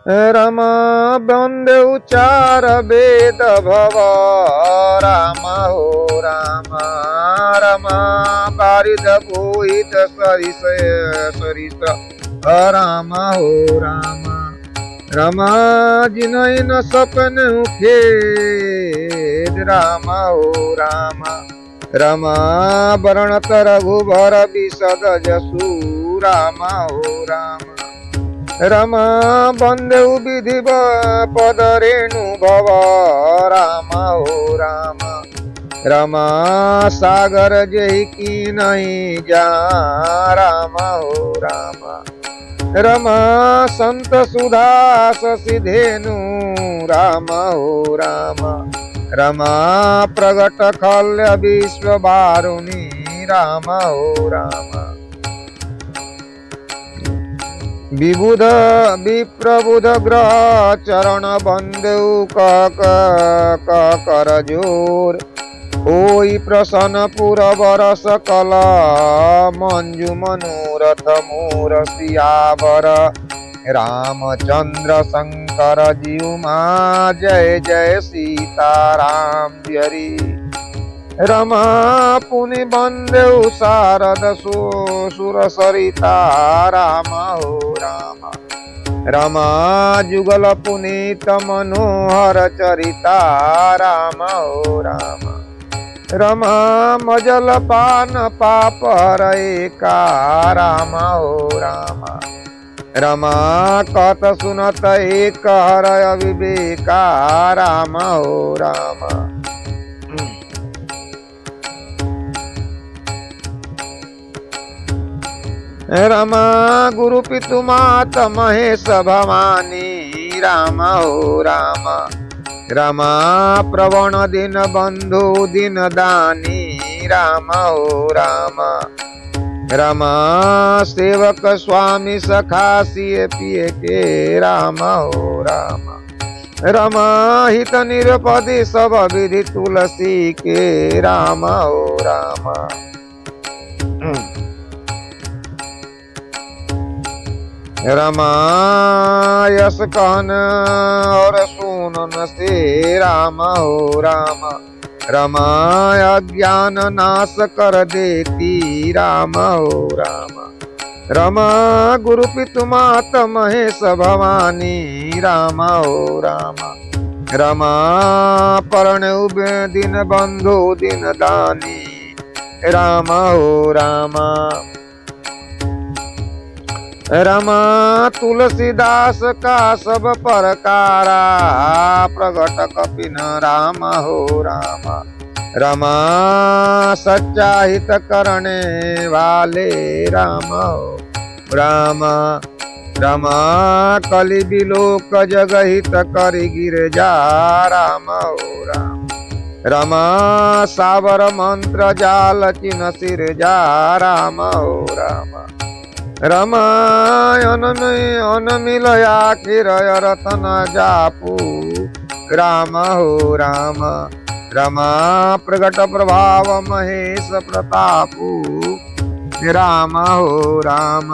रमा वन्दे उच्चार वेद भव राम हो राम रमा बारिद भूत सरिस सरिस राम हो राम रमा जिनैन सपन खेद राम हो राम रमा वरणत रघुबर विशद जसु राम हो राम रमा वन्दे विधि पद रेणु भव राम हो राम रमा सागर जय की नहीं जा राम हो राम रमा संत सुधा सिधेनु राम हो राम रमा प्रगट खल्य विश्व वारुणी राम हो राम विबुध विप्रबुध ग्रह चरण बंदे कर जोर होई प्रसन्न पुरवर सकल मंजु मनोरथ मोर सियावर रामचंद्र शंकर जीव माँ जय जय सीताराम हरि रमा पुनि बंदे शारद सुर सरिता राम हो राम रमा जुगल पुनीत मनोहर चरिता राम हो राम रमा मजल पान पाप हरे का राम हो राम रमा कथ सुनत एक हरय विवेका राम हो राम रमा गुरु पितु मात महेश भवानी राम हो राम रमा प्रवण दिन बंधु दिन दानी राम हो राम रमा सेवक स्वामी सखा सिए पिए के राम हो राम रमा हित निरपदि सब विधि तुलसी के राम हो राम रमा यस कहन और सुनन से राम हो राम रमा अज्ञान नाश कर देती राम हो राम रमा गुरु पितु मात महेश भवानी राम हो राम रमा परण दिन बंधु दिन दानी राम हो राम रमा तुलसीदास का सब परकारा प्रगट कपिन राम हो राम रमा सच्चा हित करने वाले राम हो राम रमा कलि बिलोक जग हित करि गिरजा राम हो राम रमा सावर मंत्र जाल चिन्ह सिरजा राम हो राम रमायन में अनमिल आखिर रतन जापू राम हो राम रमा प्रगट प्रभाव महेश प्रतापू राम हो राम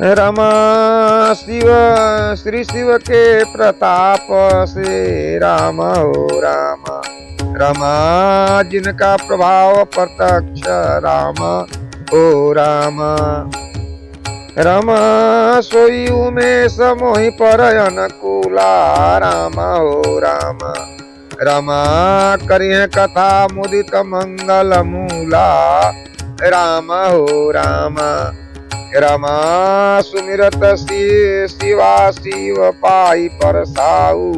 रमा शिव श्री शिव के प्रताप से राम हो राम रमा जिनका प्रभाव प्रत्यक्ष राम हो राम रमा सोई उमेश मोहि पर अनुकूला राम हो राम रमा करिय कथा मुदित मंगल मूला राम हो राम रमा सुमिरत शिवा शिव पाई पर साऊ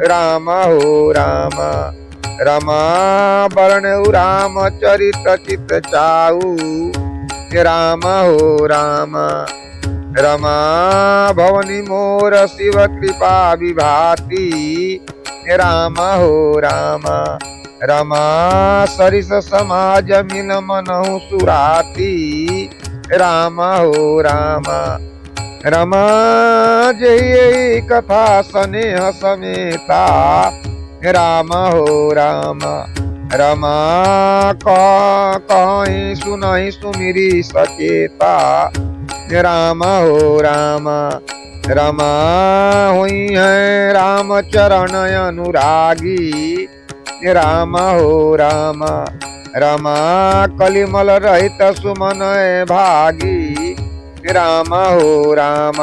राम हो राम रमा वर्णु राम चरित चित चाऊ राम हो राम रमा भवनी मोर शिव कृपा विभाति राम हो राम रमा सरिस समाज मिल मनहु सुराती राम हो राम रमा जय कथा स्नेह समेता राम हो राम। रमा कहीं सुनहि सुमिरी सचेता, राम हो राम। रमा हुई है राम चरण अनुरागी, राम हो राम। रमा कलिमल रहित सुमन भागी, राम हो राम।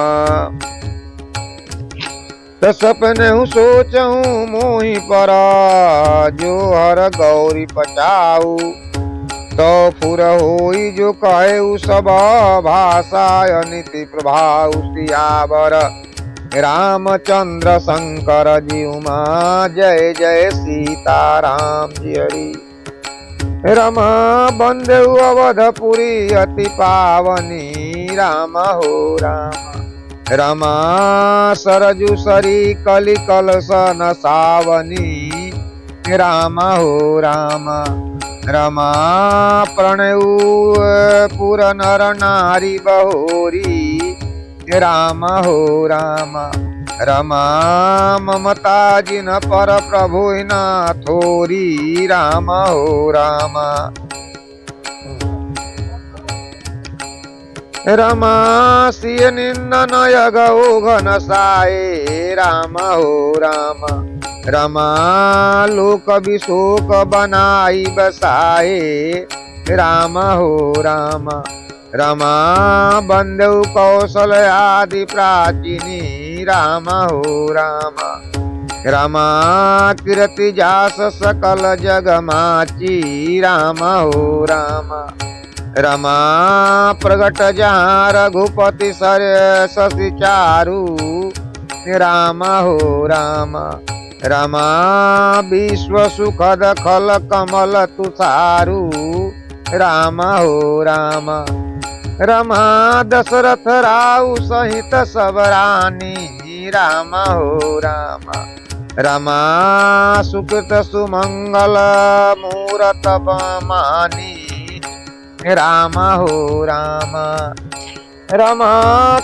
तो सपने हूँ सोचूं मोहि पर, जो हर गौरी पचाऊ। तो फुर होई जो कहे सब भाषा अनिति प्रभाव। सियावर रामचंद्र शंकर जी उमा, जय जय सीताराम जी हरि। रमा बंदे अवधपुरी अति पावनी, राम हो राम। रमा सरजु सरी कलि कलश न सावनी, राम हो राम। रमा प्रणयु पुर नर नारी बहोरी, राम हो राम। रमा ममता जिन पर प्रभु न थोरी, राम हो राम। रमा सिय निंदन यगो घन साए, राम हो राम। रमा लोक विशोक बनाई बसाए, राम हो राम। रमा बंधु कौशल आदि प्राचीनी, राम हो राम। रमा कीर्ति जास सकल जग माची, राम हो राम। रमा प्रगट जहाँ रघुपति सर शशि चारु, राम हो राम। रमा विश्व सुखद खल कमल तुषारु, राम हो राम। रमा दशरथ राउ सहित सब रानी, राम हो राम। रमा सुकृत सुमंगल मूरत मानी, राम हो राम। रमा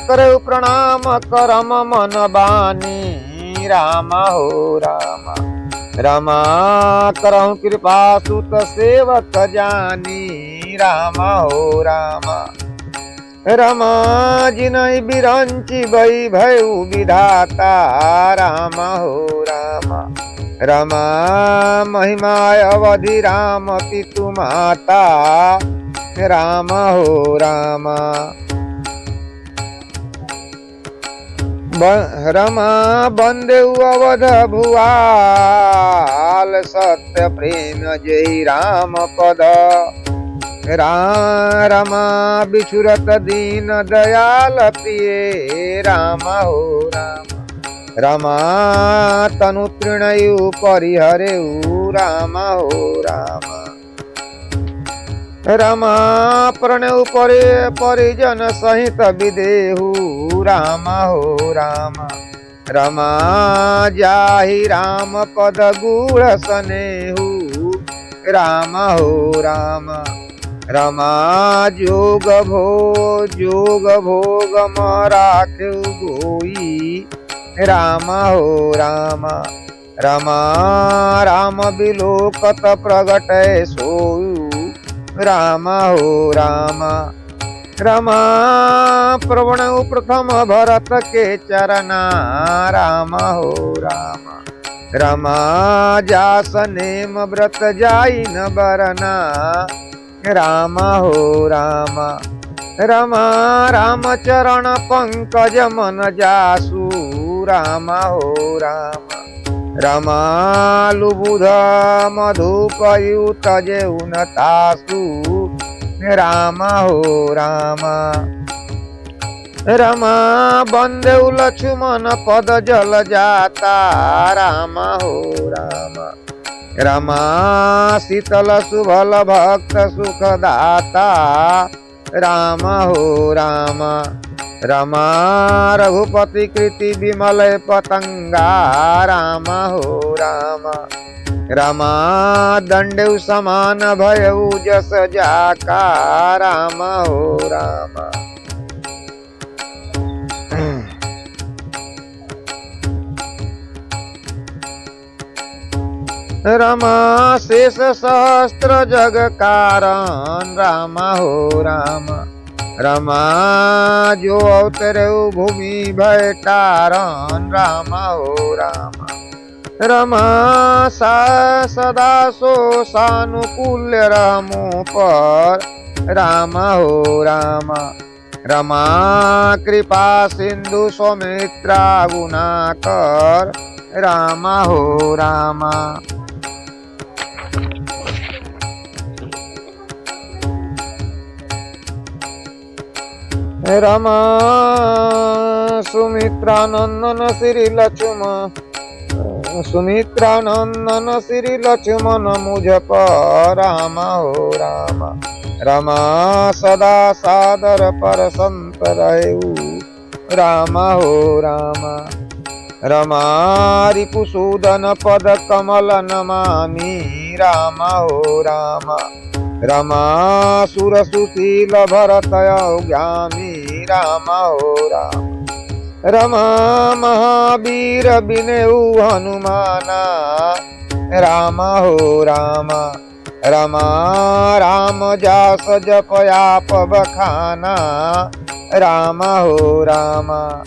करौ प्रणाम करम मन बानी, राम हो राम। रमा करहु कृपा सुत सेवक जानी, राम हो राम। रमा जिनहि बिरंचि बई भयउ विधाता, राम हो राम। रमा महिमा अवधि राम पितु माता, राम हो राम। रमा बंदेउ अवध भुआल, सत्य प्रेम जय राम पद। रमा बिछुरत दीन दयाल प्रिय, राम हो राम। रमा तनु तृणयु परिहरेउ, राम हो राम। रमा प्रणयु परिजन सहित विदेहु, राम हो राम। रमा जाहि राम पद गूढ़ सनेहु, राम हो राम। रमा जोग भोग राख्यु गोई, राम हो राम। रमा राम बिलोकत प्रगटै सोयु, राम हो राम। रमा प्रवणउ प्रथम भरत के चरना, राम हो राम। रमा जास नेम व्रत जाई न बरना, राम हो राम। रमा राम चरण पंकज मन जासु, राम हो राम। रमा लुबुध मधुपयुत जेउन तासु, राम हो राम। रमा बंदेउ लक्ष्मण पद जल जाता, राम हो राम। रमा शीतल सुभल भक्त सुखदाता, राम हो राम। रमा रघुपति कृति विमल पतंगा, राम हो राम। रमा दंडेउ समान भयउ जस जाका, राम हो राम। रमा शेष सहस्त्र जग कारण रामा हो रामा। रमा जो अवतरे भूमि भय तारण रामा हो रामा। रमा सा सदा सो सानुकूल्य रामों पर रामा हो रामा। रमा कृपा सिंधु सौमित्रा गुणाकर रामा हो रामा। रमा सुमित्रानंदन श्री लक्ष्मण सुमित्रानंदन श्री लक्ष्मण मुझ पर रामा हो रामा। रमा सदा सादर पर संत रहु रामा हो रामा। रमा रिपुसूदन पद कमल नमामि रामा हो रामा। रमा सुर सुशील भरत ज्ञानी रामा हो रामा। रमा महावीर बिनेउ हनुमाना रामा हो रामा। रमा राम जास जपयाप बखाना रामा हो रामा।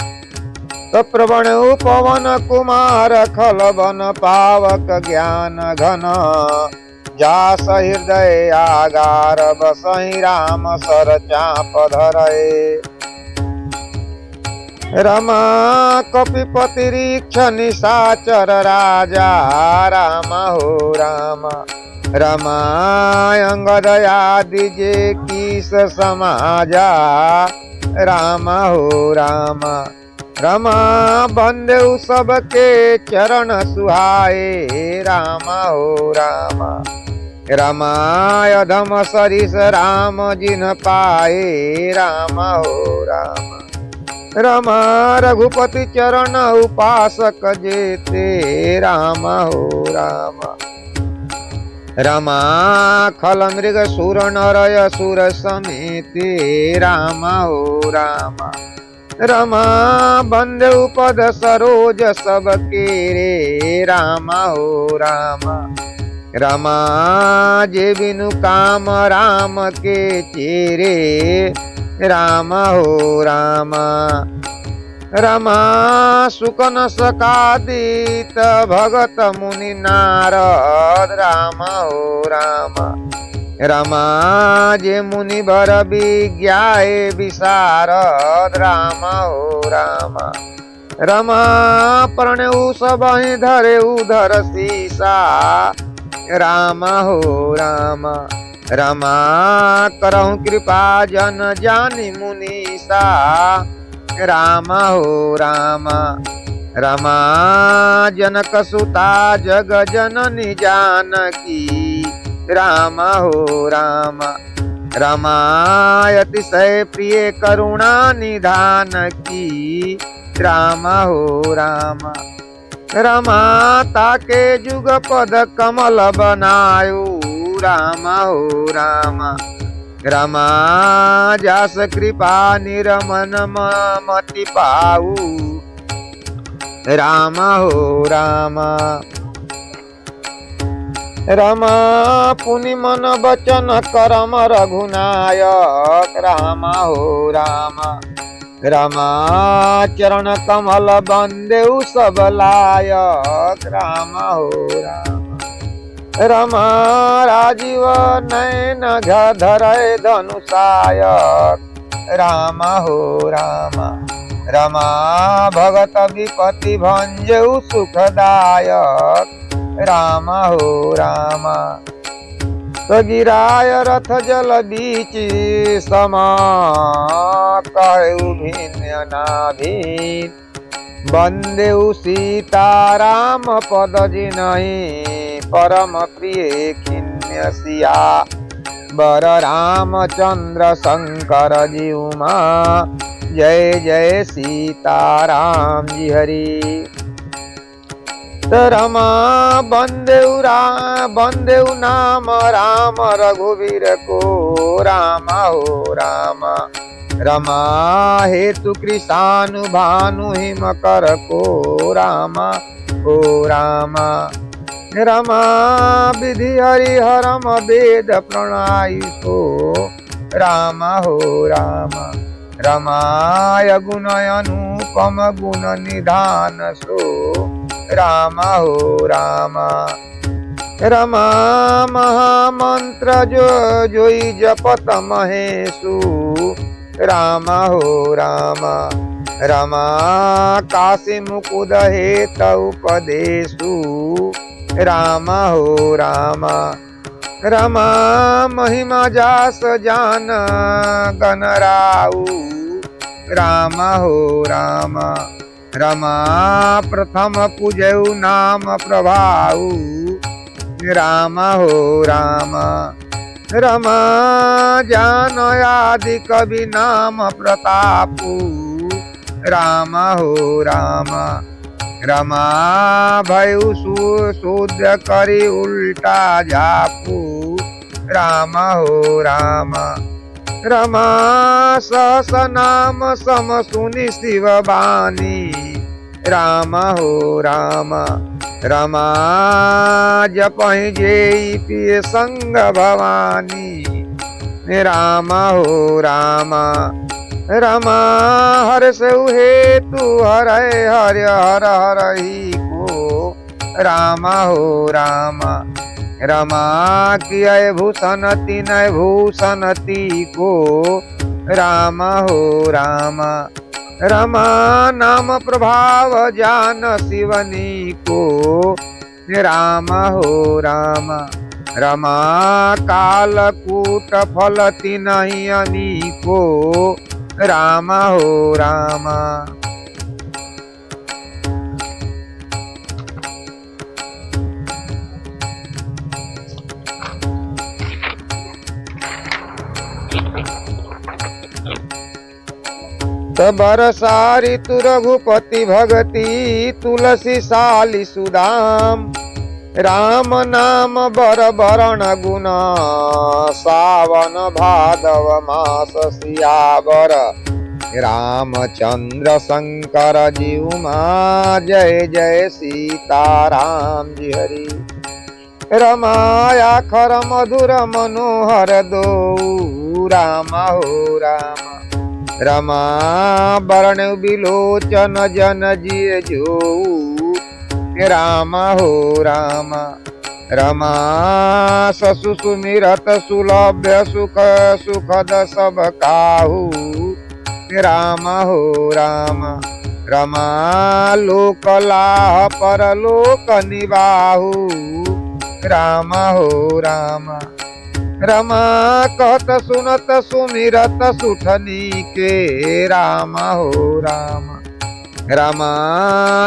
प्रवण पवन कुमार खलवन पावक ज्ञान घन जास हृदय आगार बसहि राम सर चाप धरए। रमा कपिपति रीक्ष निशाचर राजा रामा हो रामा। रमा अंगद आदि जे कीस समाजा रामा हो रामा। रमा बंदेउ सबके चरण सुहाए रामा हो रामा। रमा अधम सरिस राम जिन पाए रामा हो रामा। रमा रघुपति चरण उपासक जेते रामा हो रामा। रमा खल मृग सुर नरय सुर समेते रामा हो रामा। रमा बंदेउ पद सरोज सबके रे रामा हो रामा। रमा जे बिनु काम राम के चेरे रामा हो रामा। रमा सुकन सकादित भगत मुनि नारद रामा हो रामा। रमा जे मुनि बर विज्ञाए विशारद रामा हो रामा। रमा प्रणेउ सबहि धरेउ धर सीसा रामा हो रामा। रमा करहु कृपा जन जानि मुनीसा रामा हो रामा। रमा जनक सुता जग जननी जानकी रामा हो रामा। रमा अतिशय प्रिय करुणा निधान की रामा हो रामा। रमा ताके जुग पद कमल बनायु रामा हो रामा। रमा जास कृपा निरमन मति पाऊ रामा हो रामा। रमा पुनि मन बचन करम रघुनायक रामा हो रामा। रमा चरण कमल बंदेउ सब लायक रामा हो रामा। रमा राजीव नयन धरय धनुषायक रामा हो रामा। रमा भगत विपति भंजऊ सुखदायक रामा हो रामा। तो गिराय रथ जल बीच समा कहु भिन्न नाभिन बंदेउ सीताराम पद जिनहि परम प्रिय खिन्य सिया बर रामचंद्र शंकर जीउमा जय जय सीताराम जी हरि। रमा बंदेउ नाम राम रघुवीर को रामा हो रामा। रमा हेतु कृषानु भानु हिम कर को रामा हो रामा। रमा विधि हरिहरम वेद प्रणयिषो राम हो राम रमाय गुण अनुपम गुण निधान सो राम हो राम रमा महामंत्र जो जोई जपत महेशु राम हो राम रमा काशी मुकुद हेत उपदेशु राम हो राम रमा महिमा जास जान गणराउ राम हो राम रमा प्रथम पूजऊ नाम प्रभाऊ राम हो राम रमा जान आदि कवि नाम प्रतापु राम हो राम रमा भयु शूद्र करी उल्टा जापू राम हो राम रमा सहस नाम सम सुनि शिव बानी राम हो राम रमा जपहि जेई पिय संग भवानी राम हो राम रमा हर से हेतु हरे हर हर हरहि को राम हो राम रमा किय भूषण तिनय भूषणति को राम हो राम रमा नाम प्रभाव जान शिवनी को राम हो राम रमा कालकूट फल तिनहि अनीको राम हो राम बरसारी तु रघुपति भगति तुलसी साली सुदाम राम नाम बर बरण गुण सावन भादव मास सियावर रामचंद्र शंकर जीव माँ जय जय सीताराम जी हरि रमाया खर मधुर मनोहर दो राम हो राम रमा वरण बिलोचन जन जिय जो राम हो राम रमा ससु सुमिरत सुलभ्य सुख सुखद सब काहू राम हो राम रमा लोक लाह परलोक निबाहु राम हो राम रमा कहत सुनत सुमिरत सुठनी के राम हो राम रमा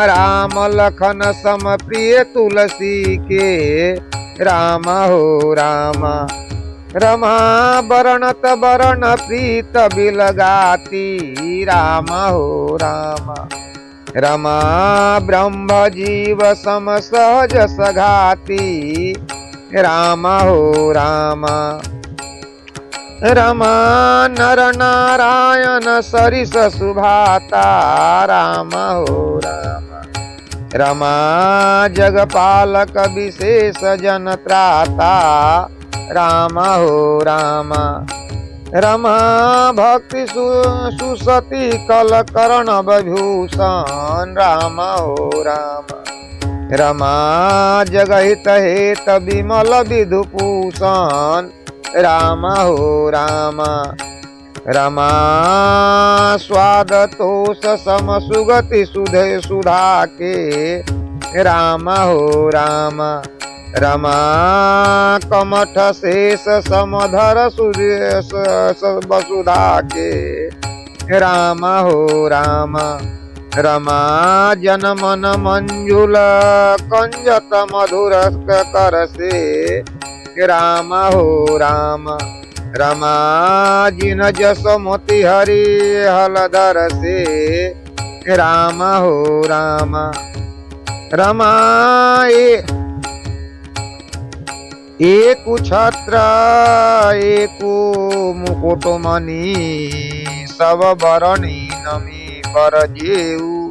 राम लखन सम प्रिय तुलसी के राम हो राम रमा बरणत बरण प्रीत बिलगाती राम हो राम रमा ब्रह्म जीव सम सहज सघाती राम हो राम रमा नर नारायण सरिस सुभाता राम हो राम रमा जगपालक विशेष जन त्राता राम हो राम रमा भक्ति सुसती कल करण विभूषण राम हो राम रमा जगहित हेत विमल विधुपूषण राम हो राम रमा स्वाद तोष सम सुगति सुधे सुधा के राम हो राम रमा कमठ शेष समधर सूर्य वसुधा के राम हो राम रमा जन मन मंजुल कंजत मधुर कर से राम हो राम रमा जिन जस मोति हरि हलधर से राम हो राम रमा एक छत्र एक मुकुटमणि सब बरणी नमी पर जेऊ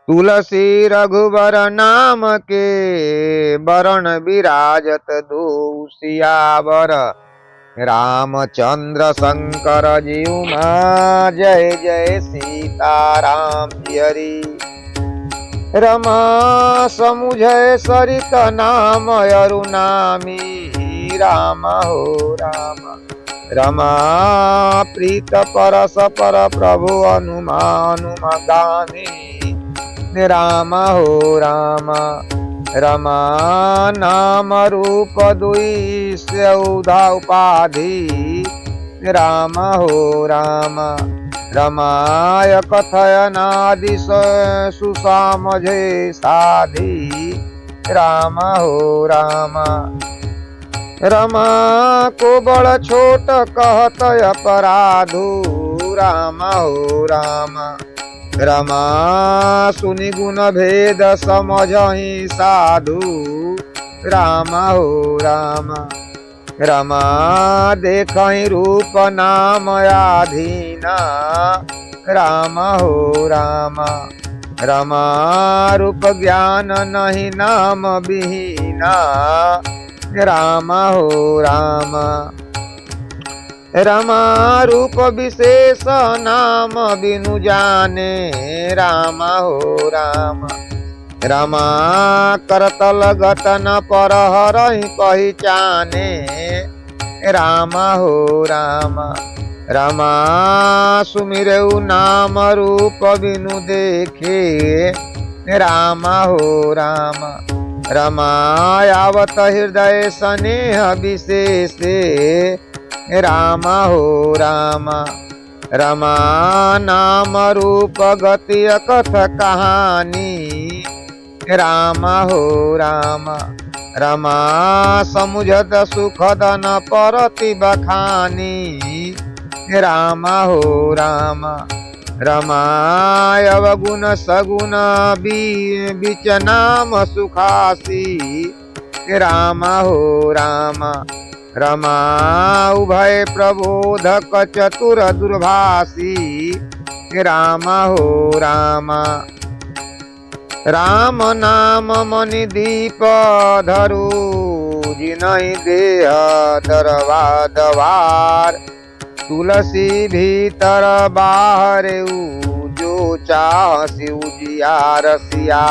तुलसी रघुबर नाम के बरण विराजत दो सियावर रामचंद्र शंकर जीव मां जय जय सीताराम जी हरि रमा समुझय सरित नाम अरुनामी राम हो राम रमा प्रीत परस पर प्रभु हनुमान गामी राम हो राम रमा नाम रूप दुई सौधा उपाधि राम हो राम रमाय कथयनादि सुसामझे साधि राम हो राम रमा को बड़ छोट कहत अपराधु राम हो राम रमा सुनि गुण भेद समझहि साधु राम हो राम रमा देखहि रूप नाम आधीना राम हो राम रमा रूप ज्ञान नहीं नाम विहीना राम हो राम रमा रूप विशेष नाम बिनु जाने राम हो राम रमा करतल गतन पर हरहि पहचाने राम हो राम रमा सुमिरऊ नाम रूप बिनु देखे राम हो राम रमा आवत हृदय स्नेह विशेषे राम हो राम रमा नाम रूप गति कथ कहानी राम हो राम रमा समुझत सुखद न परति बखानी राम हो राम रमा अवगुण सगुण बीच नाम सुखासी राम हो राम रमा उभय प्रबोधक चतुर दुर्भाषी राम हो राम राम नाम मनि दीप धरु जिनहि देह दरवा दवार तुलसी भीतर बाहर जो चाह शिव जिया सिया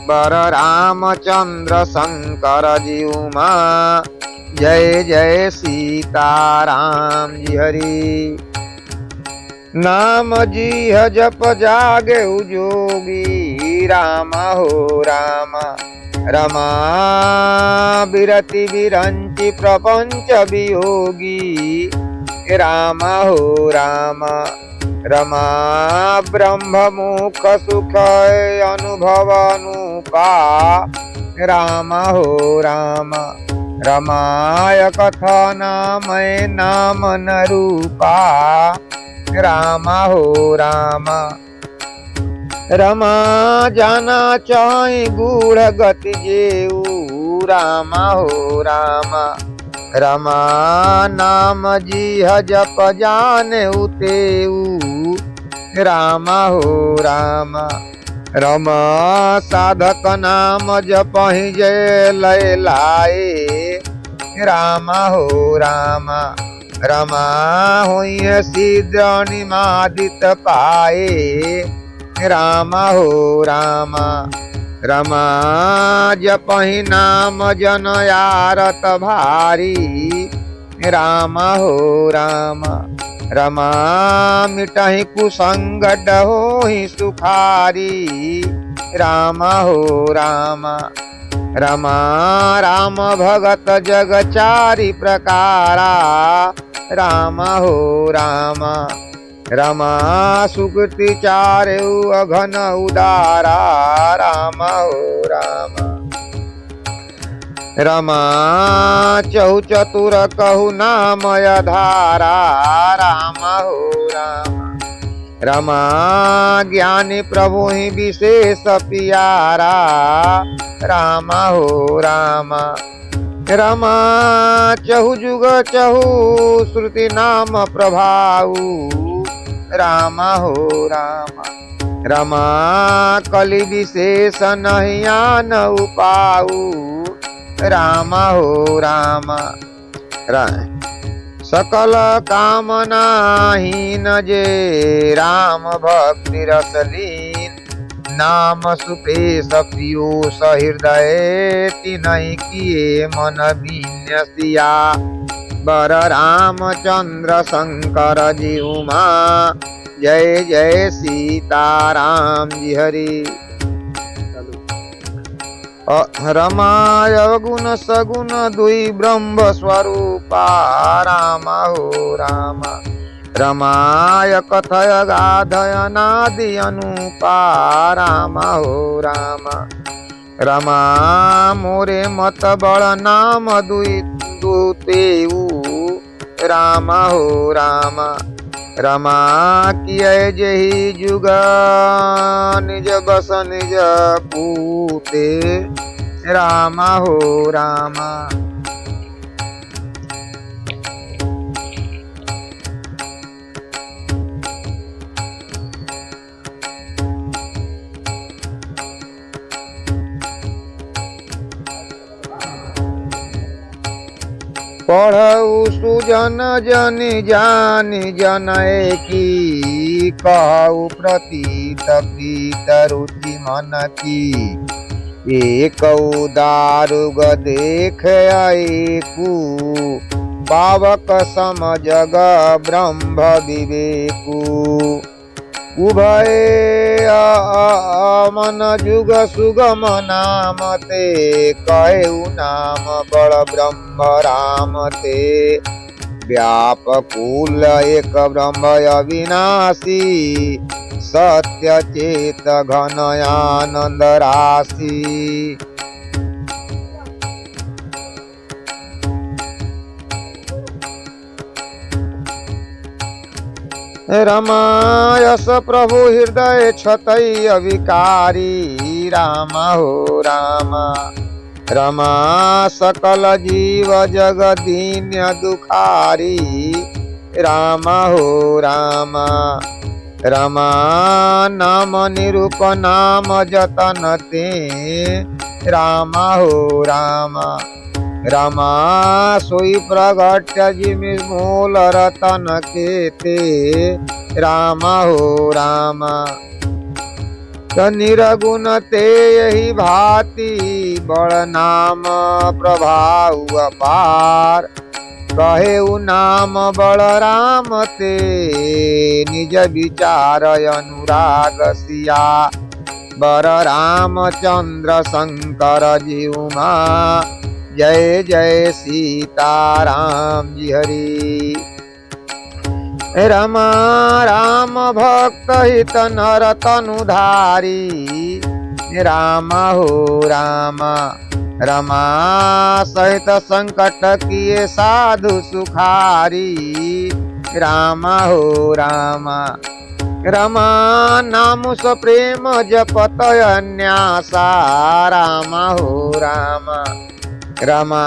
बर रामचंद्र शंकर जीव मां जय जय सीताराम जी हरि नाम जी जप जागे जोगी राम हो राम रमा विरति विरंचि प्रपंच वियोगी राम हो राम रमा ब्रह्म मुख सुख अनुभव अनुपा राम हो राम रमाय कथनामय नाम न रूपा राम हो राम रमा जाना चाहि गूढ़ गति जेऊ राम हो राम रमा नाम जी जप जाने उतेऊ राम हो राम रमा साधक नाम जपहि जय लय लाए राम हो राम रमा होई सिद्ध निमादित पाए राम हो राम रमा जपहि नाम जन आरत भारी राम हो राम रमा मिटहि कुसंग डहोहि सुखारी राम हो राम रमा राम भगत जग चारि प्रकारा राम हो राम रमा सुकृति चारु अघन उदारा राम हो राम रमा चहु चतुर कहु नामय धारा राम हो राम रमा ज्ञानी प्रभु ही विशेष पियारा राम हो राम रमा चहु जुग चहु श्रुति नाम प्रभाऊ राम हो राम रमा कलि विशेष नहीं आन उपाऊ राम हो राम। सकल कामना हीन जे राम भक्ति रस लीन नाम सुपेश पीयूष हृदय तिनहि किए मन विन्यसिया बर रामचंद्र शंकर जी उमा जय जय सीताराम जी हरि। रमाय गुण सगुण दुई ब्रह्म स्वरूपा राम हो राम। रमाय कथय गाधय नादि अनुपा राम हो राम। रमा मोरे मत बड़ नाम दुई दुतेऊ राम हो राम। रमा किय जही जुग निज बस निज पूते राम हो राम। पढ़ऊ सुजन जन जानि जन की कहू प्रतीत प्रीत रुचि मन की। एक दारुग देख एकू पावक सम जग ब्रह्म विवेकू। उभय मन जुग सुगम नाम ते कहु नाम बड़ ब्रह्म राम ते। व्यापकुल एक ब्रह्म अविनाशी सत्य चेत घन आनंद राशि। रमायस प्रभु हृदय छतई अविकारी राम हो राम। रमा सकल जीव जगदीन्य दुखारी राम हो राम। रमा नाम निरूप नाम जतन ते राम हो राम। रमा सोई प्रगट्य जिमि मूल रतन के ते राम हो राम। निरगुण ते यही भांति बड़ नाम प्रभाव अपार। कहेउ नाम बड़ राम ते निज विचार अनुराग सिया बर रामचंद्र शंकर जी उमा जय जय सीताराम जी हरि। रमा राम भक्त हित नर तनुधारी राम हो राम। रमा सहित संकट किए साधु सुखारी राम हो राम। रमा नाम स प्रेम जपत अन्यासा राम हो राम। रमा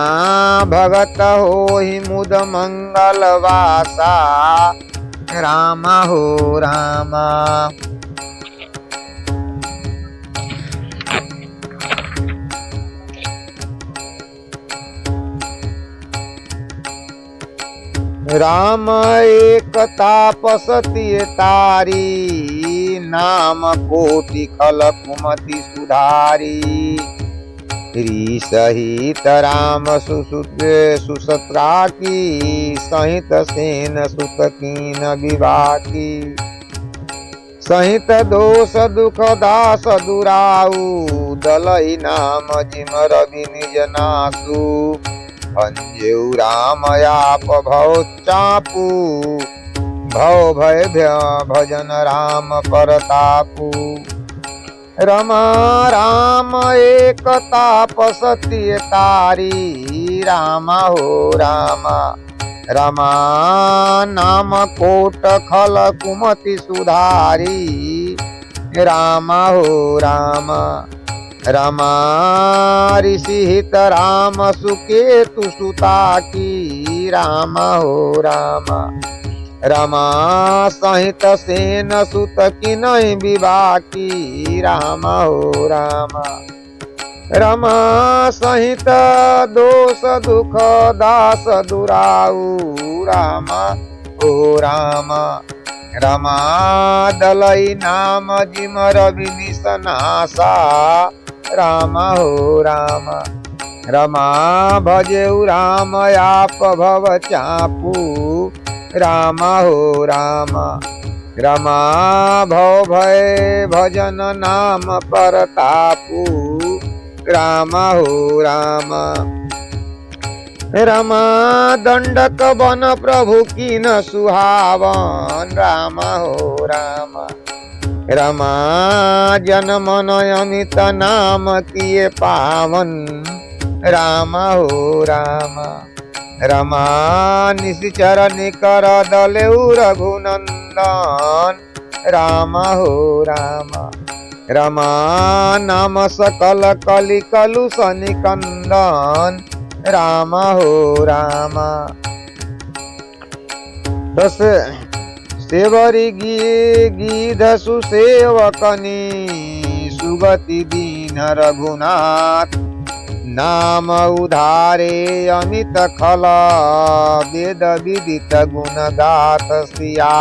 भगत होहि मुद मंगल वासा राम हो राम। राम एक तापसति तारी नाम कोटि खल कुमति सुधारी। सहित राम सुसत्रा की सहित सेन सुत कीन विवाह की। सहित दोष दुख दास दुराऊ दलई नाम जिम रवि निज नासु। अंजेउ राम आप भव चापू भव भय भजन राम परतापू। रमा राम एक तापसति तारी राम हो राम। रमा नाम कोट खल कुमति सुधारी राम हो राम। रमा ऋषि हित राम सुकेतु सुता की राम हो राम। रमा सहित सेन सुत किन्हीं विबाकी राम हो राम। रमा सहित दोष दुख दास दुराऊ राम हो राम। रमा दलई नाम जिमर विनिसनासा राम हो राम। रमा भजेउ राम आप भव चापू राम हो राम। रमा भव भय भजन नाम परतापू राम हो राम। रमा दंडक बन प्रभु की न सुहावन राम हो राम। रमा जन मन अमित नाम किए पावन राम हो राम। रमा निशिचर निकर दलेउ रघुनंदन राम हो राम। रमा नाम सकल कलि कलुष निकंदन राम हो राम। दस सेवरी गीध सुसेवकनी सुगति दीन रघुनाथ नाम उधारे अमित खल वेद विदित गुण गात सिया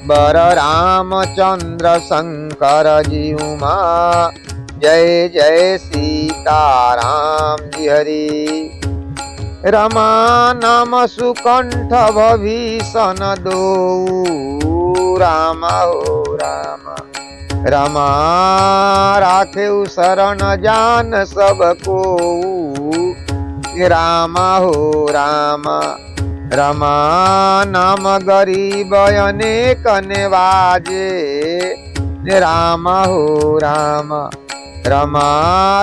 बर रामचंद्र शंकर जी उमा जय जय सीताराम जी हरि। रमा नाम सुकंठ भीषण दो राम हो राम। रमा राखेउ शरण जान सबको राम हो राम। रमा नाम गरीब अनेक निवाजे राम हो राम। रमा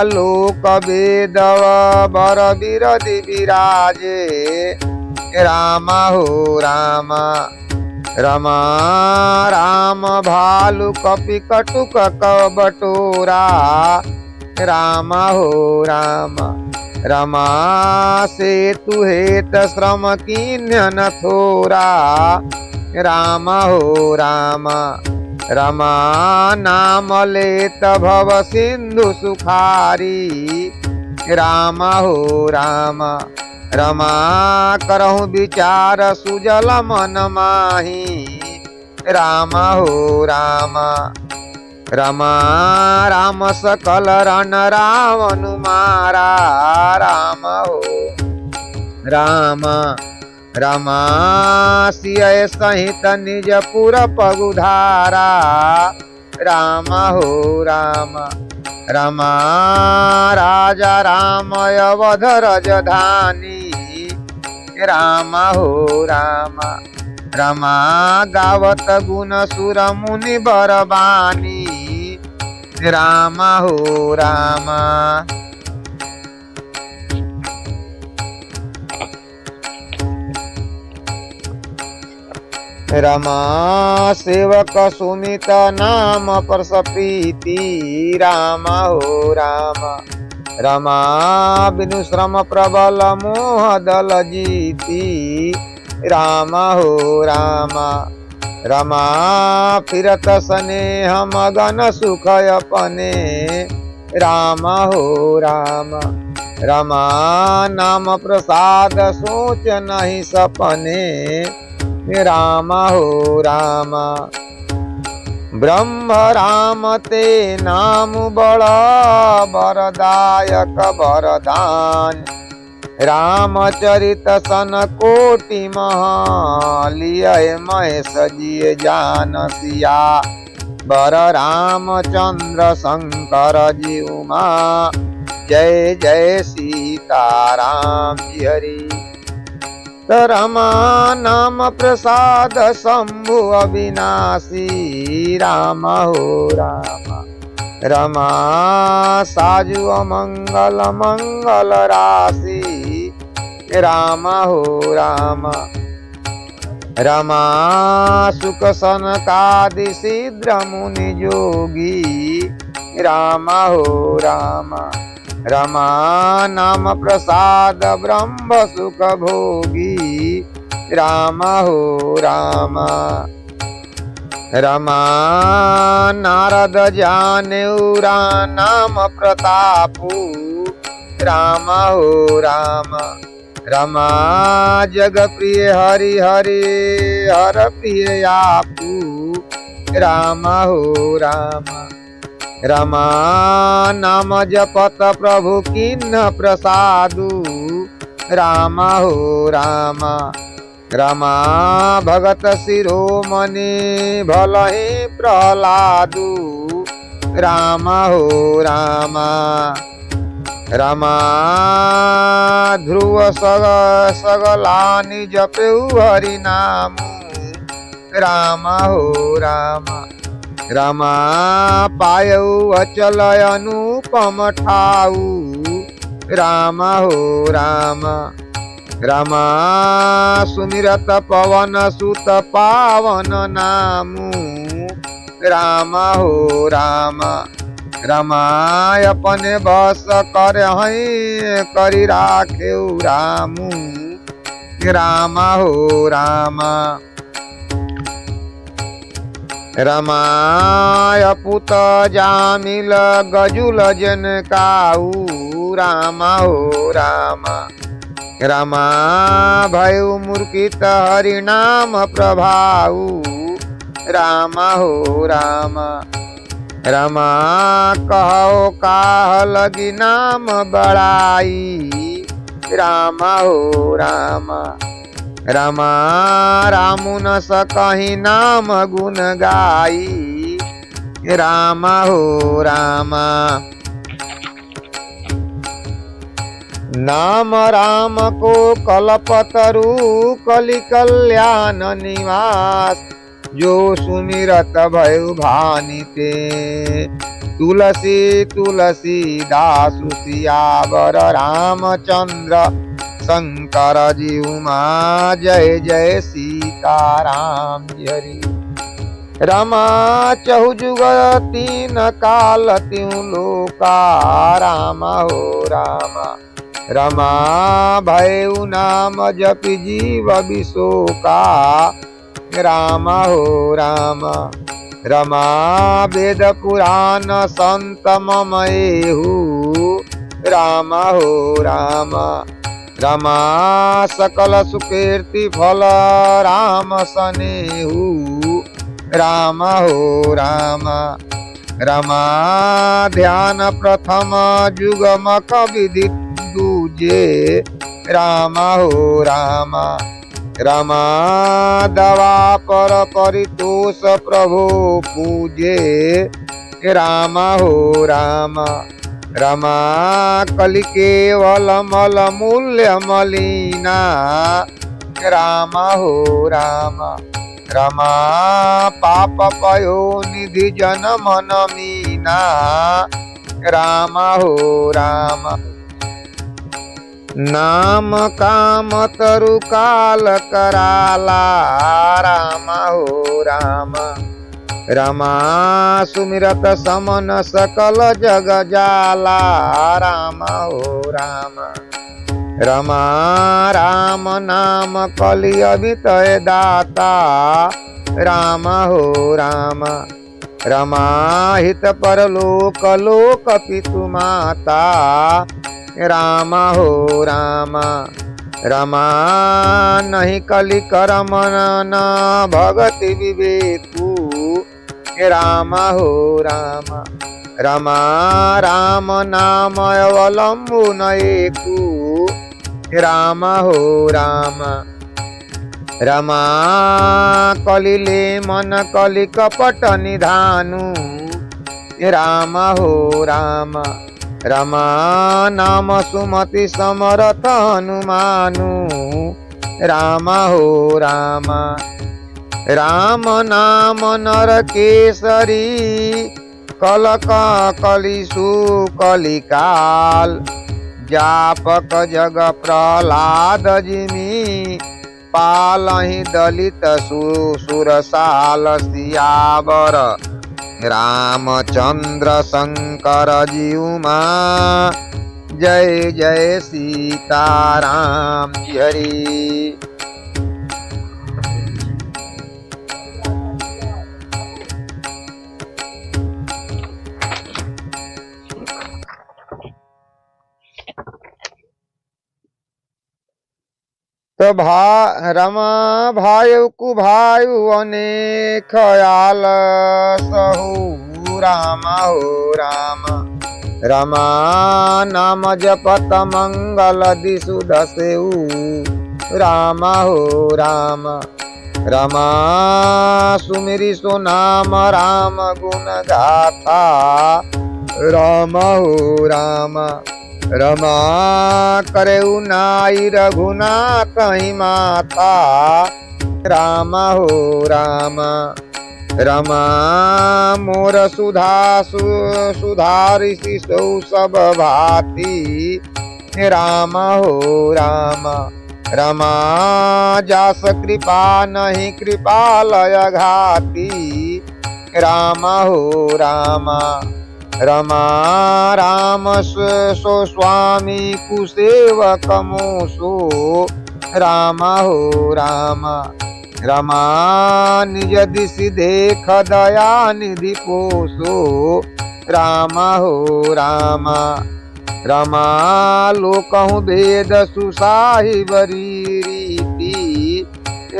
लोक वेदव बर विरधि विराजे राम हो राम। रमा राम भालु कपि कटुक बटोरा राम हो राम। रमा सेतु हेत श्रम कीन्य थोरा राम हो राम। रमा नाम लेत भव सिंधु सुखारी राम हो राम। रमा करहु विचार सुजल मन माही राम हो राम। रमा राम सकल रण रावण मारा राम हो राम। रमा सिय सहित निज पुर पगुधारा राम हो राम। रमा राजा राम अवध रजधानी राम हो राम। रमा गावत गुण सुर मुनि बरबानी राम हो राम। रमा सेवक सुमित नाम प्रसप्रीति राम हो राम। रमा बिनु श्रम प्रबल मोह दल जीती राम हो राम। रमा फिरत स्नेह मगन सुख अपने राम हो राम। रमा नाम प्रसाद सोच नहीं सपने राम हो राम। ब्रह्म राम ते नाम बड़ा वरदायक वरदान रामचरित सन कोटि महा लिय महेश जिय जान सिया बर रामचंद्र शंकर जी उमा जय जय सीताराम जी हरि। रमा नाम प्रसाद शंभु अविनाशी राम हो राम। रमा साजु मंगल मंगल राशि राम हो राम। रमा सुख सनकादि शीघ्र मुनि जोगी राम हो राम। रमा नाम प्रसाद ब्रह्म सुख भोगी राम हो राम। रमा नारद जानेऊ नाम प्रतापू, राम हो राम। रमा जग प्रिय हरि हरि हर प्रिय आपू, राम हो राम। रमा नाम जपत प्रभु किन्न प्रसादु, राम हो राम। रमा भगत शिरोमणि भलहि प्रहलादु, राम हो राम। रमा ध्रुव सगलानि जपेउ हरि नाम, राम हो राम। रमा पायऊ अचल अनुपम ठाऊ, राम हो राम। रमा सुमिरत पवन सुत पावन नामु, राम हो राम। रमा अपने बस कर करी राखेउ रामू, राम हो राम। रमाय पुत जामिल गजुल जन काऊ, राम हो राम। रमा भयउ मूर्खित हरिनाम प्रभाऊ, राम हो राम। रमा कहो काह लगी नाम बड़ाई, राम हो राम। रमा रामु न सकहि नाम गुण गाई, राम हो राम। नाम राम को कल्पतरु कलि कल्याण निवास, जो सुमिरत भयउ भानिते तुलसी तुलसी दासु सियावर रामचंद्र शंकर जीउमा जय जय सीताराम हरि। रमा चहु जुग तीन काल त्यों लोका, राम हो राम। रमा भयउ नाम जपि जीव विशोका, राम हो राम। रमा वेद पुराण संत मम एहु, राम हो राम। रमा सकल सुकीर्ति फल राम सनेहु, राम हो राम। रमा ध्यान प्रथम जुगमक विधि दूजे, राम हो राम। रमा दवा पर परितोष प्रभु पूजे, राम हो राम। रमा कलि केवल मल मूल्य मलिना, राम हो राम। रमा पाप पयो निधि जन मन मीना, राम हो राम। नाम काम तरु काल कराला, राम हो राम। रमा सुमिरत समन सकल जग जाला, राम हो राम। रमा राम नाम कलि अभितय दाता, राम हो राम। रमा हित परलोक लोक पितु माता, राम हो राम। रमा नहीं कलि करम न भगति विवेकु, राम हो राम। रमा राम नाम अवलंबुन एकु, राम हो राम। रमा कलिले मन कलि कपट निधानु, राम हो राम। रमा नाम सुमति समरथ हनुमानु, राम हो राम। राम नाम नर केसरी कलक कलिसु कलिकाल, जापक जग प्रहलाद जिमि पालहि दलित सुरसाल, सियावर रामचंद्र शंकर जीउमा जय जय सीताराम हरि। तो रमा भायु कुभायु अनेक ख्याल सहु राम हो राम। रमा नाम जपत मंगल दिशु दसेऊ राम हो राम। रमा सुमिरि सो नाम राम गुण गाथा राम हो राम। रमा करेउ नाई रघुनाथ ही माता राम हो राम। रमा मोर सुधारिषि सौ सब भांति राम हो राम। रमा जास कृपा नहीं कृपालय घाती राम हो राम। रमा राम सो स्वामी कुसेवक मोसो राम हो राम। रमा निज दिशि देख दया निधि पोसो राम हो राम। रमा लोकहु वेद सुसाहिब रीति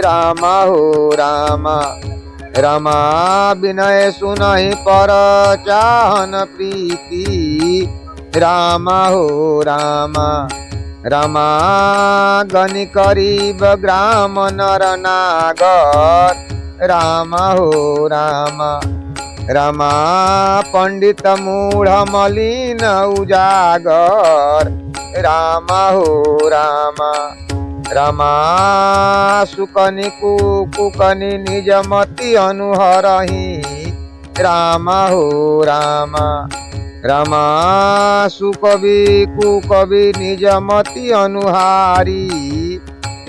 राम हो राम। रमा विनय सुनहि पर चाहन प्रीति राम हो राम। रमा गनि करीब ग्राम नर नागर राम हो राम। रमा पंडित मूढ़ मलिन उजागर राम हो राम। रमा सुकनि कुकनि निज मति अनुहरहि राम हो राम। रमा सुकवि कुकवि निज मति अनुहारी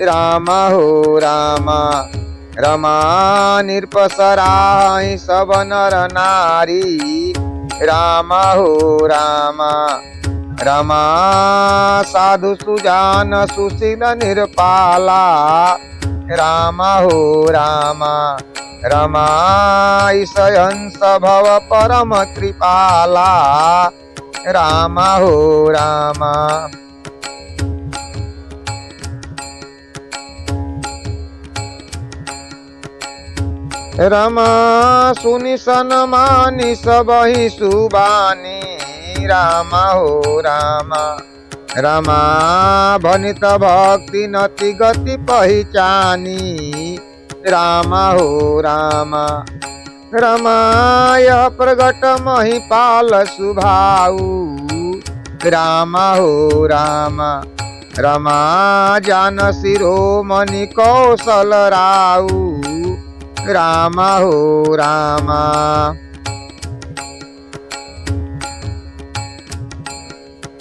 राम हो राम। रमा निरपसराहि सब नर नारी राम हो राम। रमा साधु सुजान सुशील निरपाला राम हो राम। रमा ईशयंस भव परम कृपाला राम हो राम। रमा सुनि सनमानि सबहि सुबानी राम हो राम। रमा भनित भक्ति नति गति पहिचानी राम हो राम। रमाय प्रगट महिपाल सुभाऊ राम हो राम। रमा जान शिरोमणि कौशल राऊ राम हो राम।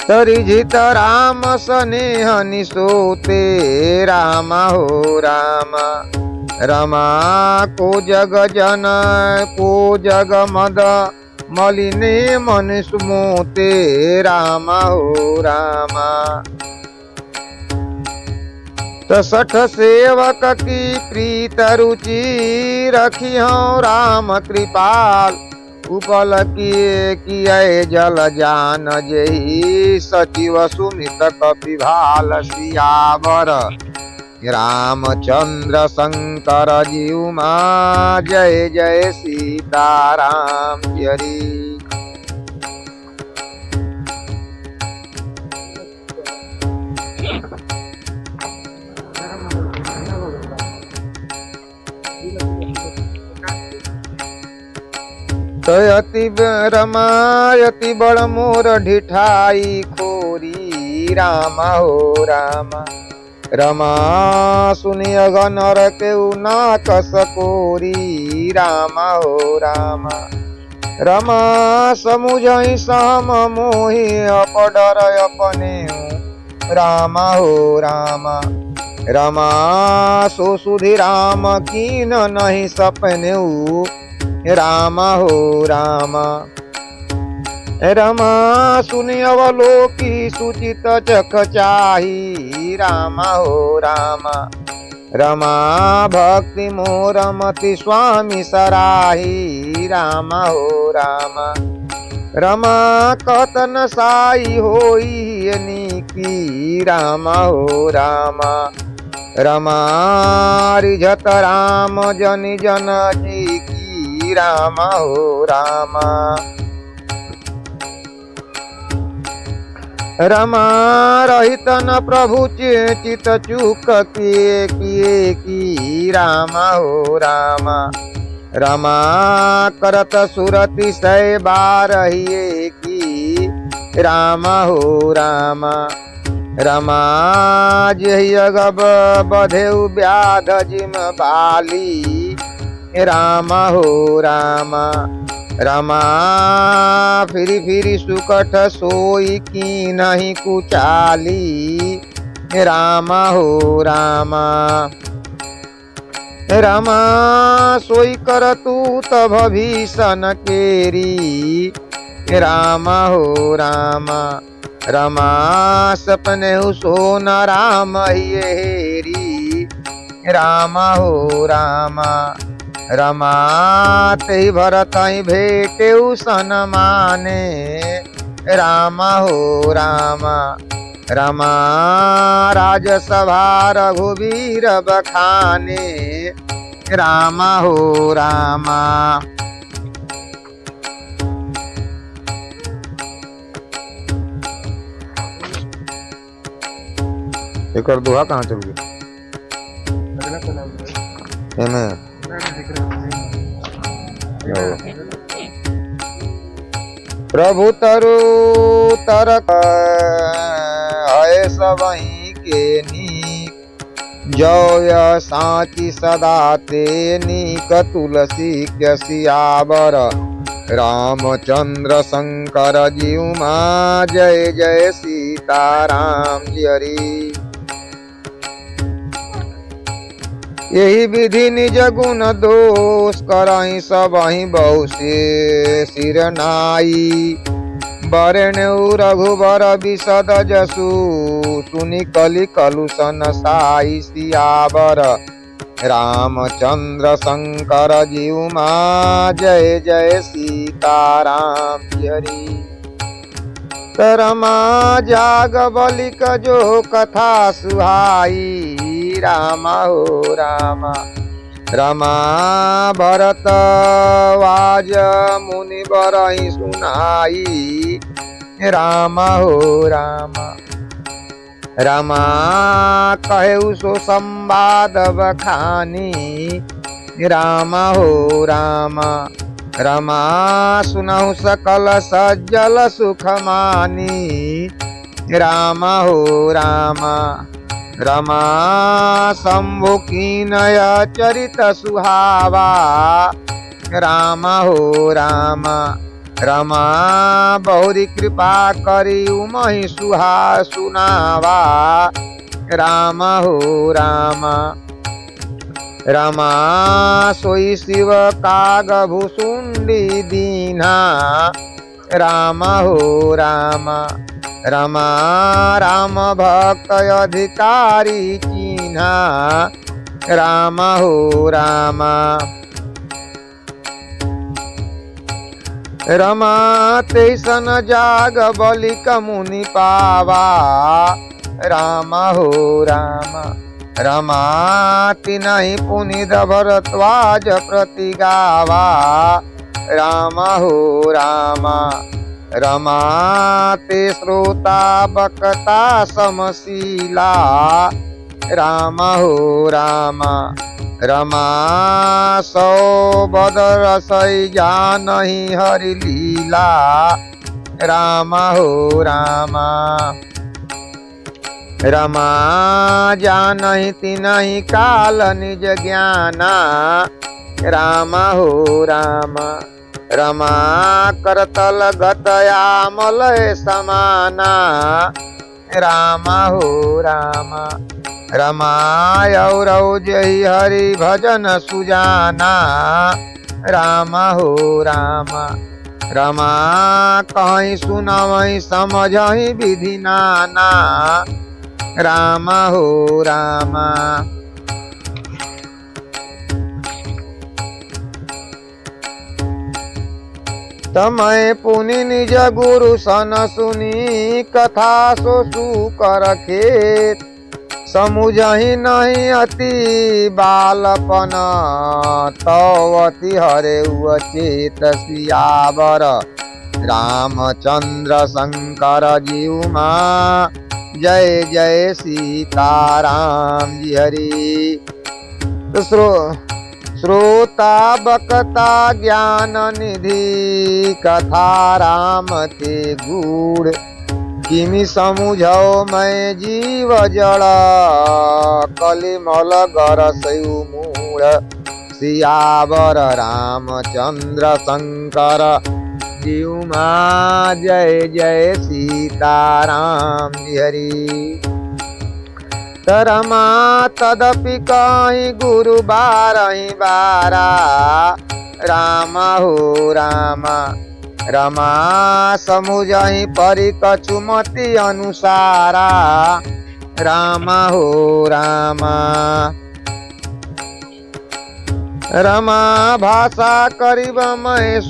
तरिजित राम स्नेह निसोते राम हो राम। रमा को जग जन को जग मद मलिने मनुष्य मोते राम हो राम। सठ सेवक की प्रीत रुचि रखियो राम कृपाल। उपल किए जल जान जही सचिव सुमित कपिभाल सियावर रामचंद्र शंकर जीव माँ जय जय सीताराम हरि। तयति रमायति बड़ मोर ढिठाई खोरी राम हो राम। रमा सुनि अगनर के नाकस कोरी राम हो राम। रमा समुझहि सम मोहि अपडर अपने राम हो राम। रमा सो सुधि राम कीन नहीं सपनेऊ राम हो राम। रमा सुनि अवलोकी सुचित चख चाही राम हो राम। रमा भक्ति मोर मति स्वामी सराही राम हो राम। रमा कतन साई होई नीकी राम हो राम। रमा रिझत राम जनि जन जी की राम हो रामा। रमा रहित न प्रभु चित चूक किए की राम हो रामा। रमा करत सुरति सै बारहिए की राम हो रामा। रमा जहि अगब बधेउ व्याध जिम बाली राम हो रामा। रमा फिरी फिरी सुकट सोई की नहीं कुचाली राम हो रामा। रमा सोई कर तू तब भीषण केरी राम हो रामा। रमा सपने सोन राम हेरी राम हो रामा। रमा ते भरत भेटे सन माने राम हो रामा। रमा राजसभा रघुवीर बखाने राम हो रामा। एक और दोहा कहाँ चल गया? प्रभु तरु तरक है सबही के नीक जय साची सदा ते नीक तुलसी के सियावर रामचंद्र शंकर जीव माँ जय जय सीताराम जी हरि। यही विधि निज गुण दोष कराई सबहि बहु से सिर नाई। बरनेउ रघुबर विशद जसु सुनि कलि कलुषन साई सियावर रामचंद्र शंकर जीव माँ जय जय सीताराम हरि। रमा जाग बलिक जो कथा सुहाई राम हो रामा। रमा भरत वाज मुनि बरहि सुनाई राम हो रामा। रमा कहु सो संवाद बखानी राम हो रामा। रमा सुनहु सकल सज्जल सुख मानी राम हो रामा। रमा शंभु कीनय चरित सुहावा राम हो रामा। रमा बहुरी कृपा करी उमहि सुहा सुनावा राम हो रामा। रमा सोई शिव काग भुसुंडी दीना राम हो रामा। रमा राम भक्त अधिकारी चीन्हा राम हो रामा। रमा तैसन जाग बलिक मुनि पावा राम हो रामा। रमा तिनहि पुनित भरद्वाज प्रति गावा राम हो रामा। रमा ते श्रोता बकता समशीला राम हो रामा। रमा सौ बदर सै जानहि हरि लीला राम हो रामा। रमा जानहि तिनहि काल निज ज्ञाना राम हो रामा। रमा करतल गतया मलय समाना राम हो रामा। रमा औरौ जहि हरि भजन सुजाना राम हो रामा। रमा कहीं सुनवहि समझहि विधि नाना राम हो रामा। तमय पुनि निज गुरु सन सुनी कथा सो सुकर खेत समुझहि नहीं अति बालपन, तवति हरे चेत सियावर। रामचंद्र शंकर जीउमा, जय जय सीताराम जी हरि। तो श्रोता बकता ज्ञान निधि, कथा राम ते गूढ़। किमि समुझौ मैं जीव जड़, कलिमल गरसयु मूढ़। सियावर रामचंद्र शंकर जीउमा, जय जय सीताराम जी हरि। रमा तदपि कहीं गुरु बारहि बारा, राम हो राम। रमा समुझहि परि कछुमति अनुसारा, राम हो राम। रमा भाषा करिब मैं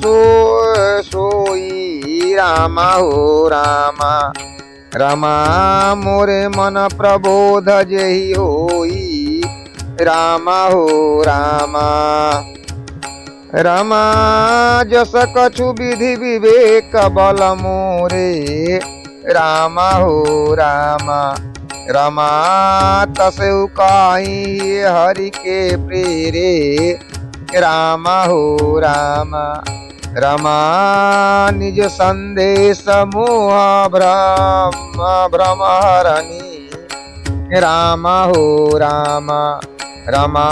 सोई, राम हो राम। रमा मोरे मन प्रबोध जेहि होई, राम हो राम। रमा जस कछु विधि विवेक बल मोरे, राम हो राम। रमा तसेउ काई हरि के प्रेरे, राम हो राम। रमा निज संदेश मोह भ्रम हरनी, राम हो राम। रमा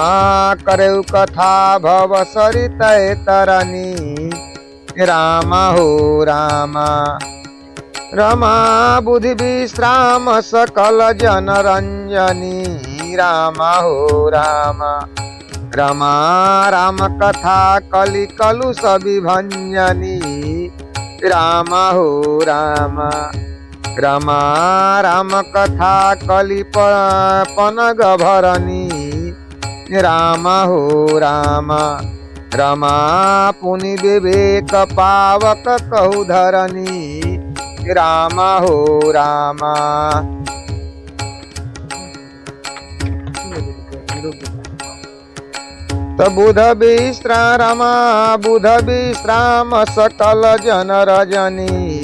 करेउ कथा भव सरित तरनी, राम हो राम। रमा बुद्धि विश्राम सकल जन रंजनी, राम हो राम। रमा राम कथा कलि कलुष विभंजनी, राम हो राम। रमा राम कथा कलि पनग भरनी, राम हो राम। रमा पुनि विवेक पावक कहु धरनी, राम हो राम। बुध विश्राम रमा बुध विश्राम सकल जन रजनी,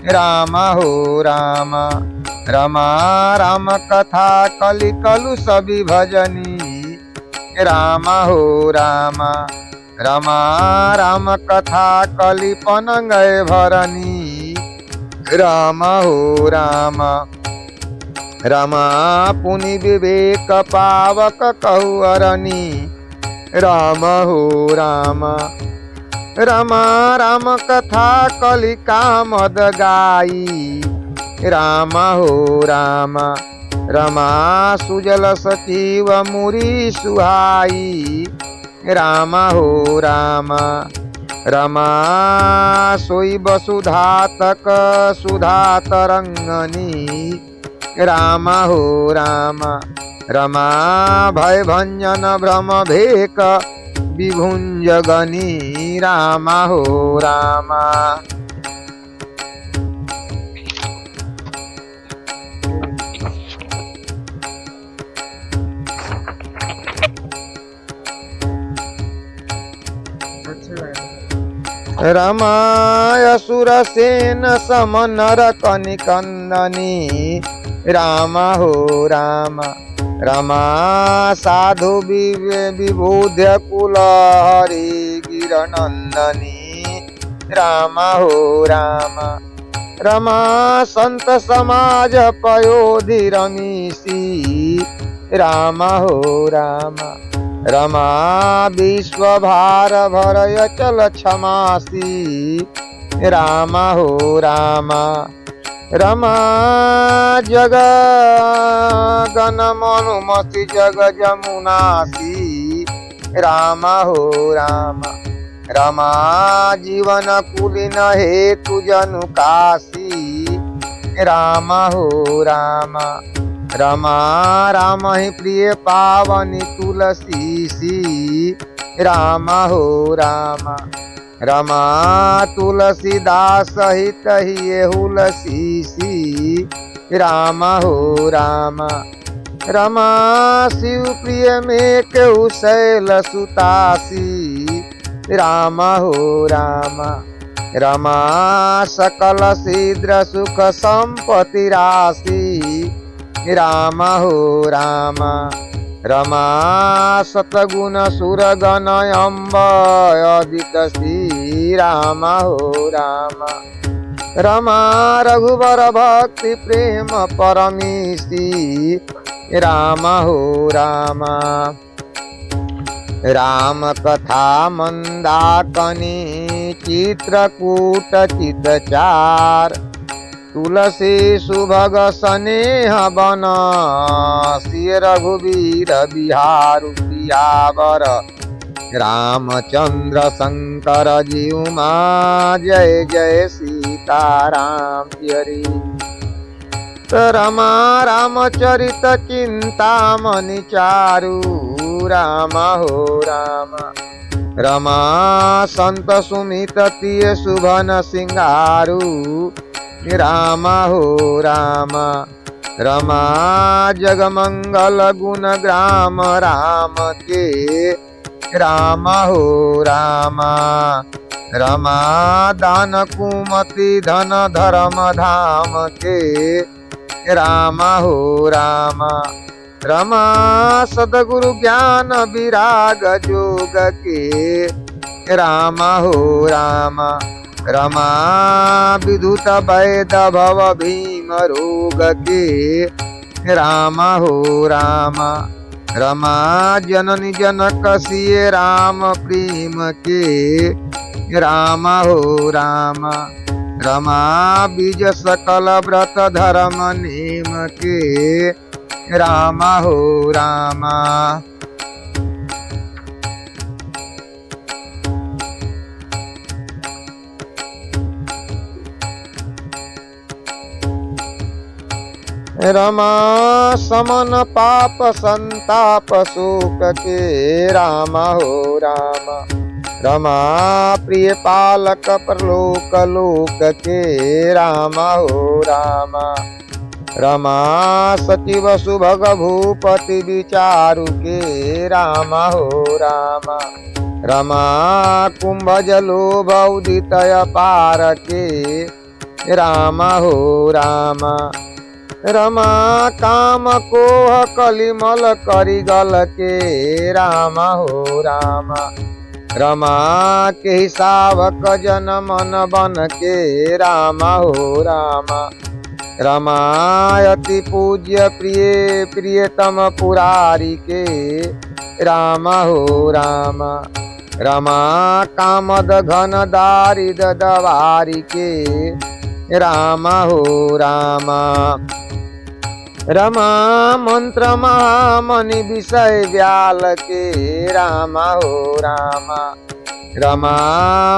राम हो राम। रमा राम कथा कलि कलुष विभजनी, राम हो राम। रमा राम कथा कलि पनंग भरनी, राम हो राम। रमा पुनि विवेक पावक कहु अरनी, राम हो राम। रमा राम कथा कलि कामद गाई, राम हो राम। रमा सुजल सचिव मुरी सुहाई, राम हो राम। रमा सोई वसुधा तक सुधा तरंगनी, राम हो राम। रमा भय भंजन भ्रम भेक विभुंजगनी, राम हो राम। रमायसुर सेन सम नर कनिकंदनी, राम हो राम। रमा साधु विबोध्य कुल हरि गिरनंदनी, राम हो राम। रमा संत समाज पयोधि रमीसी, राम हो राम। रमा विश्व भार भरय चल क्षमासी, राम हो राम। रमा जग गण मनुमति जग जमुनासी, राम हो राम। रमा जीवन कुलीन हेतु जनु काशी, राम हो राम। रमा राम ही प्रिय पावनी तुलसी सी, राम हो राम। रमा तुलसीदास हित ही हुलसी सी, राम हो राम। रमा शिव प्रिय में केहू शैल सुतासी राम हो राम। रमा सकल शीघ्र सुख संपत्ति राशि राम हो राम। रमा सतगुण सुरगण अम्ब अधिक श्री राम हो राम। रमा रघुवर भक्ति प्रेम परमेशी राम हो राम। राम कथा मंदाकनी चित्रकूट चितचार तुलसी सुभग स्नेह बन सिय रघुवीर बिहारु प्रियावर रामचंद्र शंकर जीउमा जय जय सीताराम हरि। रमा रामचरित चिंतामणि चारु राम हो राम। रमा संत सुमित प्रिय शुभन सिंगारु राम हो राम। रमा जगमंगल गुण ग्राम राम के राम हो राम। रमा दान कुमति धन धर्म धाम के राम हो राम। रमा सदगुरु ज्ञान विराग जोग के राम हो राम। रमा विधुत वैद भव भीम रोग के राम हो राम। रमा जननी जनक सिय राम प्रेम के राम हो राम। रमा बीज सकल व्रत धर्म नेम के राम हो राम। रमा समन पाप संताप शोक के राम हो राम। रमा प्रिय पालक प्रलोक लोक के राम हो राम। रमा सचिव सुभग भूपति विचारु के राम हो राम। रमा कुंभज लोभ उदित पार के राम हो राम। रमा काम कोह कलिमल करिगल के राम हो राम। रमा के सावक जन मन बन के राम हो राम। रमा अति पूज्य प्रिय प्रियतम पुरारी के राम हो राम। रमा कामद घन दारिद दवारी के राम हो राम। रमा मंत्र महामणि विषय व्याल के राम हो राम। रमा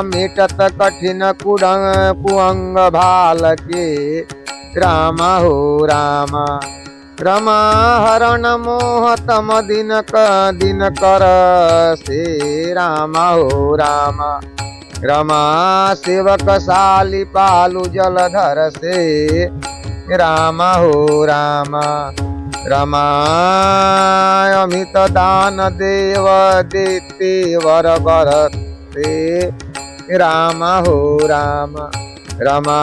मिटत कठिन कुअंग भाल के राम हो राम। रमा हरण मोह तम दिन कर से राम हो राम। रमा सेवक साली पालु जलधर से राम हो राम। रमा अमित दान देव देते वर बरते राम हो राम। रमा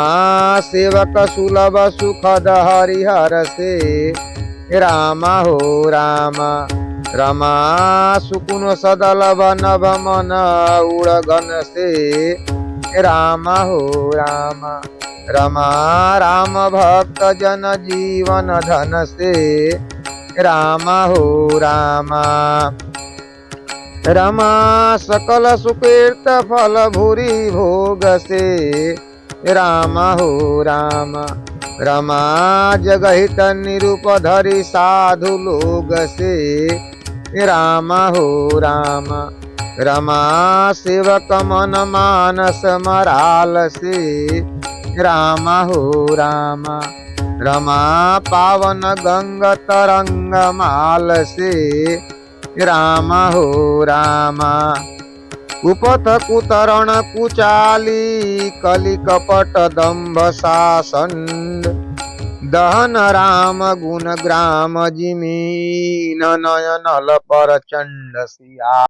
सेवक सुलभ सुखद हरिहर से राम हो राम। रमा सुकुन सदलभ नभ मन उड़गन से राम हो राम। रमा राम भक्त जन जीवन धन से राम हो राम। रमा सकल सुकृत फल भूरि भोग से राम हो राम। रमा जगहित निरूप धरि साधु लोग से राम हो राम। रमा सेवक मन मानस मराल से राम हो राम। रमा पावन गंग तरंग माल से राम हो राम। कुपथ कुतरण कुचाली कलि कपट दंभ शासन दहन राम गुण ग्राम जिमी, नयन पर चंड सिया।